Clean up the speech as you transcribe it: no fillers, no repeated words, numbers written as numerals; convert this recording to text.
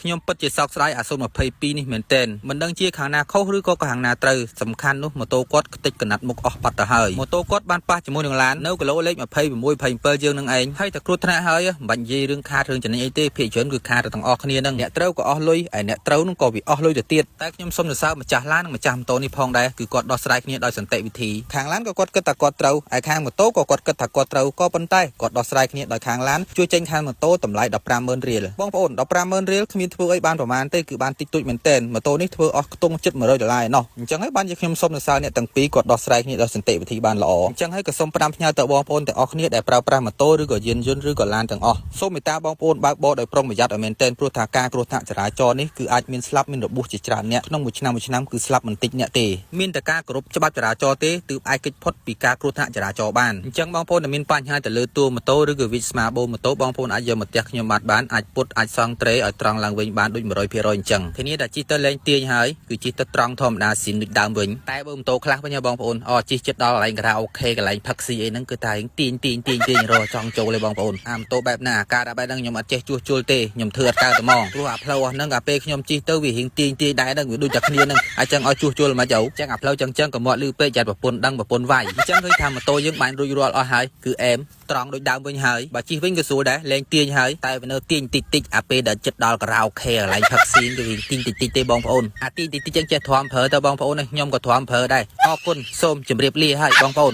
ខ្ញុំពិតជាសោកស្ដាយអាសូរ22នេះមែនទែនមិនដឹងជាខាងណាខុសឬក៏ខាងណាត្រូវសំខាន់នោះម៉ូតូគាត់ខ្ទេចកណាត់មុខអស់បាត់ទៅហើយម៉ូតូគាត់បានប៉ះជាមួយនឹងឡាននៅគីឡូលេខ26 27យើងនឹងឯងហើយតែគ្រោះថ្នាក់ហើយមិនបាច់និយាយរឿងខាតរឿងចំណេញអីទេភាគច្រើនគឺខាតទាំងអស់គ្នានឹងអ្នកត្រូវក៏អស់លុយហើយអ្នកត្រូវនឹងក៏វាអស់លុយទៅទៀតតែខ្ញុំសូមសរសើរម្ចាស់ឡាននិងម្ចាស់ម៉ូតូនេះផងដែរគឺគាត់ដោះស្រាយគ្នាដោយសន្តិវិធីខាងឡានក៏គាត់គិតថាគាត់ត្រូវហើយខាងម៉ូតូក៏គាត់គិតថាគាត់ត្រូវក៏ប៉ុន្តែគាត់ដោះស្រាយគ្នាដោយខាងឡានជួយចេញខាងម៉ូតូតម្លៃ 150,000 រៀលបងប្អូន 150,000 រៀលគ្មានធ្វើអីបានប្រហែលទេគឺបានតិចតួចមែនទែនម៉ូតូនេះធ្វើអស់ខ្ទង់ជិត$100ឯណោះអញ្ចឹងហើយបានជាខ្ញុំសូមសរសើរអ្នកទាំងពីរគាត់ដោះស្រាយគ្នាដោយសន្តិវិធីបានល្អអញ្ចឹងហើយក៏សូមផ្ដាំផ្ញើទៅបងប្អូនទាំងអស់គ្នាដែលប្រើប្រាស់ម៉ូតូឬក៏យានយន្តឬក៏ឡានទាំងអស់សូមមេត្តាបងប្អូនបើកបរដោយប្រុងប្រយ័ត្នឲ្យមែនទែនព្រោះថាការគ្រោះថ្នាក់ចរាចរណ៍នេះគឺអាចមានស្លាប់មានរបួសជាច្រើនអ្នកក្នុងមួយឆ្នាំគឺស្លាប់មិនតិចអ្នកទេមានតែការគោរពច្បាប់ចរាចរណ៍ទេទើបអាចគេចផុតពីការគ្រោះថ្នាក់ចរាចរណ៍បានអញ្ចឹងបងប្អូនដែលមានបញ្ហាទៅលើតួម៉ូតូឬក៏វិចស្មាបូម៉ូតូបងប្អូនអាចយកមកផ្ទះខ្ញុំបានអាចពុតអាចសង់ត្រេឲ្យត្រង់ឡើងវិញបានដូច 100% អញ្ចឹងធានាថាជិះទៅលេងទាញហើយគឺជិះទៅត្រង់ធម្មតាស៊ីនដូចដើមវិញតែបើម៉ូតូខ្លះវិញបងប្អូនជិះចិត្តដល់កន្លែងការ៉ាអូខេកន្លែងផឹកស៊ីអីហ្នឹងគឺតែទាញរកចង់ចូលទេបងប្អូនអាម៉ូតូបែបណាអាការបែបហ្នឹងខ្ញុំអត់ចេះជួសជុលទេខ្ញុំធ្វើអត់កើតតែហ្មងព្រោះអាផ្លូវហ្នឹងអាពេលខ្ញុំជិះទៅវារៀងទាញដែរហ្នឹងវាដូចតែគ្នាហ្នឹងអញ្ចឹងឲ្យជួសជុលមិនទៅអញ្ចឹងអាផ្លូវចឹងក៏មាត់លឺពេកចាត់ប្រពន្ធដឹងប្រពន្ធវាយអញ្ចឹងឃើញថាម៉ូតូយើងបានរួចរាល់អស់ហើយគឺអែមត្រង់ដូចដើមវិញហើយបើជិះវិញក៏ស្រួលដែរលេងទាញហើយតែវានៅទាញតិចអាពេលដែលចិត្តដល់ការ៉ាអូខេកន្លែងផឹកស៊ីគឺទាញតិចទេបងប្អូនអាទាញតិចចឹងចេះទ្រាំប្រើទៅបងប្អូនខ្ញុំក៏ទ្រាំប្រើដែរអរគុណសូមជម្រាបលាហើយបងប្អូន